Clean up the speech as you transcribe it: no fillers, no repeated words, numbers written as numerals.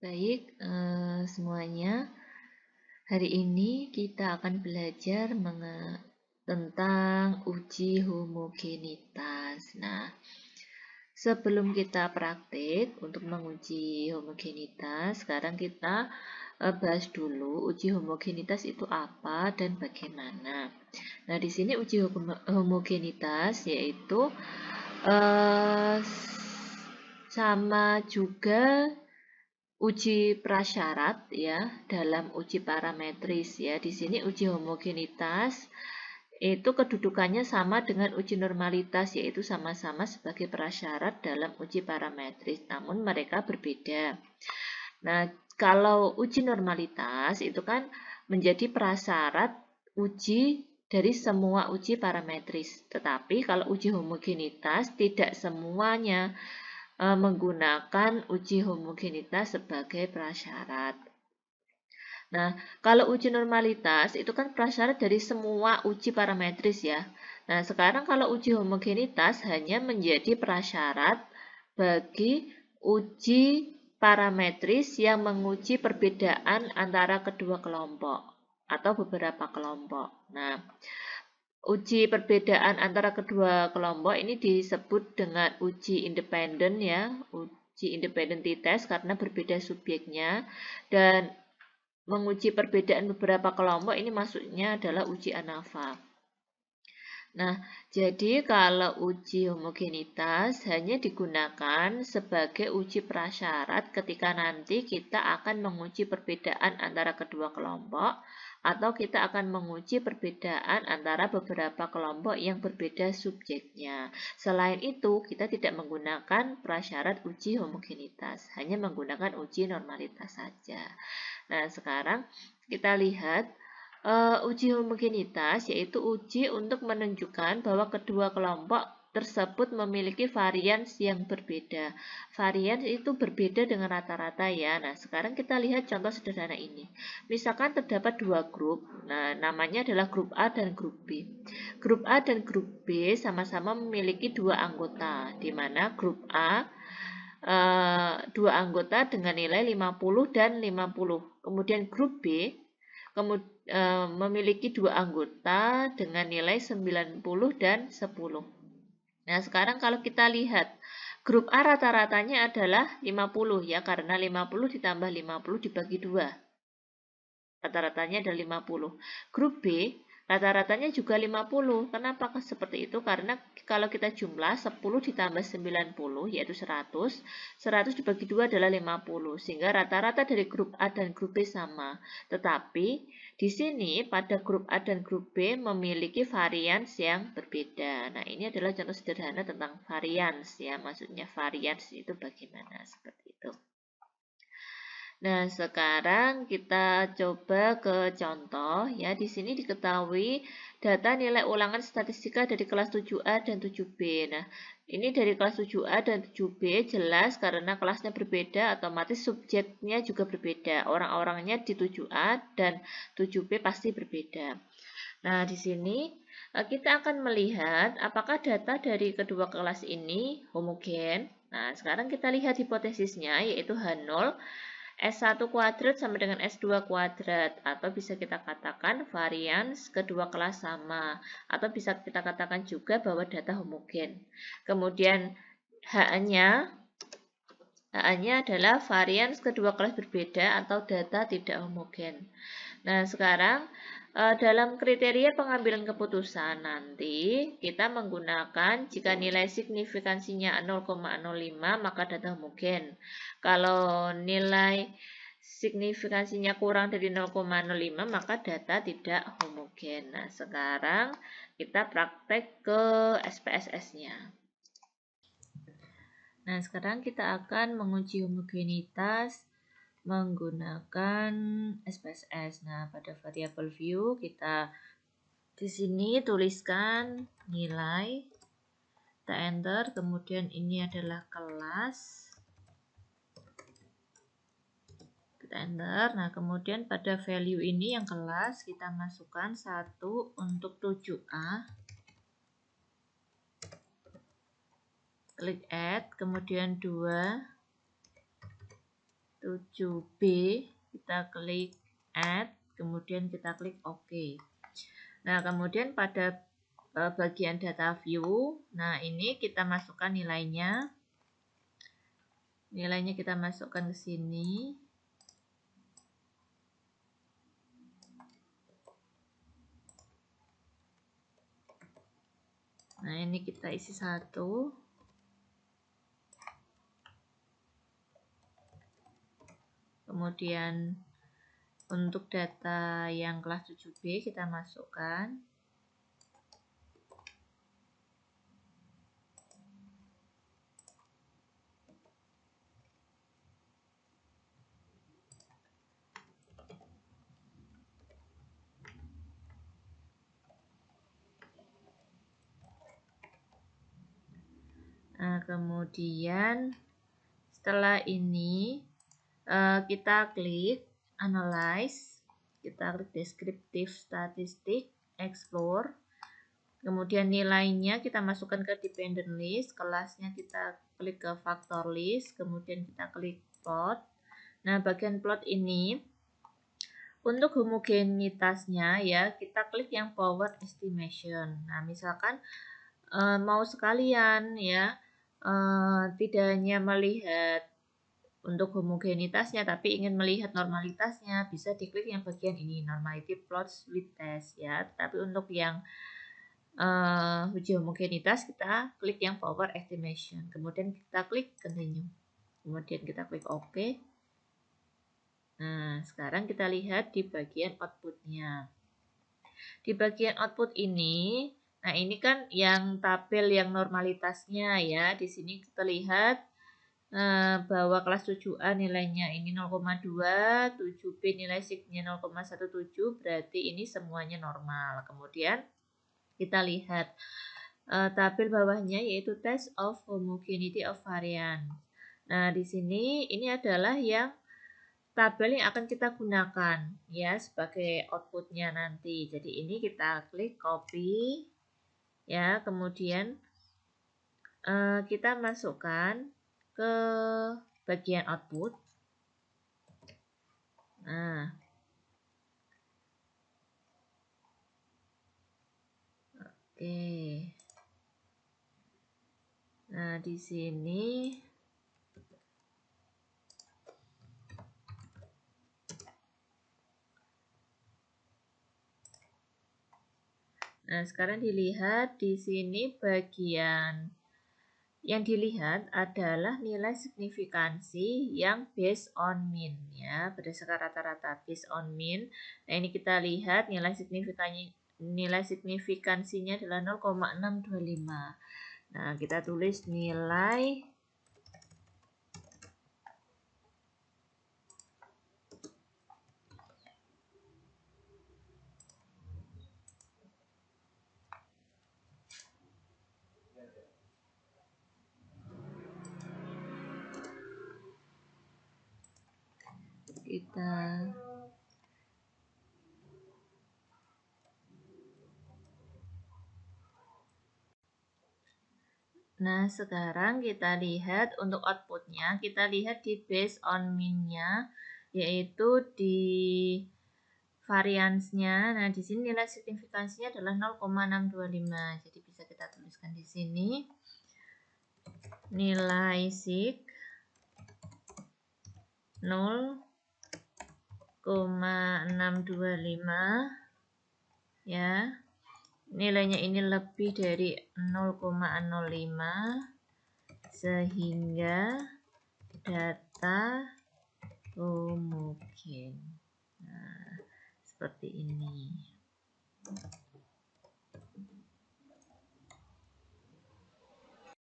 Baik, semuanya. Hari ini kita akan belajar tentang uji homogenitas. Nah, sebelum kita praktik untuk menguji homogenitas, sekarang kita bahas dulu uji homogenitas itu apa dan bagaimana. Nah, di sini uji homogenitas yaitu eh, sama juga uji prasyarat ya dalam uji parametris ya. Di sini uji homogenitas itu kedudukannya sama dengan uji normalitas, yaitu sama-sama sebagai prasyarat dalam uji parametris, namun mereka berbeda. Nah, kalau uji normalitas itu kan menjadi prasyarat uji dari semua uji parametris. Tetapi kalau uji homogenitas tidak semuanya menggunakan uji homogenitas sebagai prasyarat. Nah, kalau uji normalitas itu kan prasyarat dari semua uji parametris ya. Nah, sekarang kalau uji homogenitas hanya menjadi prasyarat bagi uji parametris yang menguji perbedaan antara kedua kelompok atau beberapa kelompok. Nah, uji perbedaan antara kedua kelompok ini disebut dengan uji independen ya, uji independentitas karena berbeda subjeknya, dan menguji perbedaan beberapa kelompok ini maksudnya adalah uji ANAVA. Nah, jadi kalau uji homogenitas hanya digunakan sebagai uji prasyarat ketika nanti kita akan menguji perbedaan antara kedua kelompok atau kita akan menguji perbedaan antara beberapa kelompok yang berbeda subjeknya. Selain itu, kita tidak menggunakan prasyarat uji homogenitas, hanya menggunakan uji normalitas saja. Nah, sekarang kita lihat uji homogenitas yaitu uji untuk menunjukkan bahwa kedua kelompok tersebut memiliki varians yang berbeda. Varians itu berbeda dengan rata-rata ya. Nah, sekarang kita lihat contoh sederhana ini. Misalkan terdapat dua grup. Nah, namanya adalah grup A dan grup B. Grup A dan grup B sama-sama memiliki dua anggota, di mana grup A dua anggota dengan nilai 50 dan 50. Kemudian grup B memiliki dua anggota dengan nilai 90 dan 10. Nah, sekarang kalau kita lihat, grup A rata-ratanya adalah 50 ya, karena 50 ditambah 50 dibagi 2. Rata-ratanya ada 50. Grup B rata-ratanya juga 50. Kenapa seperti itu? Karena kalau kita jumlah 10 ditambah 90 yaitu 100. 100 dibagi 2 adalah 50. Sehingga rata-rata dari grup A dan grup B sama. Tetapi di sini pada grup A dan grup B memiliki varians yang berbeda. Nah, ini adalah contoh sederhana tentang varians ya. Maksudnya varians itu bagaimana? Seperti itu. Nah, sekarang kita coba ke contoh ya. Di sini diketahui data nilai ulangan statistika dari kelas 7A dan 7B. Nah, ini dari kelas 7A dan 7B jelas karena kelasnya berbeda, otomatis subjeknya juga berbeda. Orang-orangnya di 7A dan 7B pasti berbeda. Nah, di sini kita akan melihat apakah data dari kedua kelas ini homogen. Nah, sekarang kita lihat hipotesisnya yaitu H0 S1 kuadrat sama dengan S2 kuadrat, atau bisa kita katakan varians kedua kelas sama, atau bisa kita katakan juga bahwa data homogen. Kemudian H-nya adalah varians kedua kelas berbeda atau data tidak homogen. Nah, sekarang dalam kriteria pengambilan keputusan nanti kita menggunakan jika nilai signifikansinya 0,05 maka data homogen. Kalau nilai signifikansinya kurang dari 0,05 maka data tidak homogen. Nah, sekarang kita praktek ke SPSS-nya. Nah, sekarang kita akan menguji homogenitas menggunakan SPSS. Nah, pada variabel view kita di sini tuliskan nilai, kita enter, kemudian ini adalah kelas, kita enter. Nah, kemudian pada value ini yang kelas kita masukkan 1 untuk 7A, klik add, kemudian 2 7B, kita klik add, kemudian kita klik OK. Nah, kemudian pada bagian data view, nah ini kita masukkan nilainya. Nilainya kita masukkan ke sini. Nah, ini kita isi 1. Kemudian untuk data yang kelas 7B kita masukkan. Nah, kemudian setelah ini kita klik Analyze, kita klik Descriptive Statistic, Explore. Kemudian nilainya kita masukkan ke Dependent List, kelasnya kita klik ke Factor List, kemudian kita klik Plot. Nah, bagian plot ini untuk homogenitasnya ya kita klik yang Power Estimation. Nah, misalkan mau sekalian ya tidak hanya melihat untuk homogenitasnya tapi ingin melihat normalitasnya, bisa diklik yang bagian ini, Normality Plots with Test ya. Tapi untuk yang uji homogenitas kita klik yang Power Estimation, kemudian kita klik Continue, kemudian kita klik OK. Nah, sekarang kita lihat di bagian outputnya. Di bagian output ini, nah ini kan yang tabel yang normalitasnya ya. Di sini kita lihat bahwa kelas 7A nilainya ini 0,2, 7B nilai signya 0,17, berarti ini semuanya normal. Kemudian kita lihat tabel bawahnya yaitu Test of Homogeneity of Variance. Nah, di sini ini adalah yang tabel yang akan kita gunakan ya sebagai outputnya nanti. Jadi ini kita klik copy ya, kemudian kita masukkan ke bagian output. Nah, oke. Nah, di sini nah, sekarang dilihat di sini bagian yang dilihat adalah nilai signifikansi yang based on mean ya, berdasarkan rata-rata based on mean. Nah, ini kita lihat nilai signifikansinya adalah 0,625. Nah, kita tulis nilai kita Nah, sekarang kita lihat untuk outputnya, kita lihat di based on mean-nya, yaitu di variance-nya. Nah, di sini nilai signifikansinya adalah 0,625. Jadi bisa kita tuliskan di sini nilai sig 0,625 ya. Nilainya ini lebih dari 0,05 sehingga data homogen. Nah, seperti ini.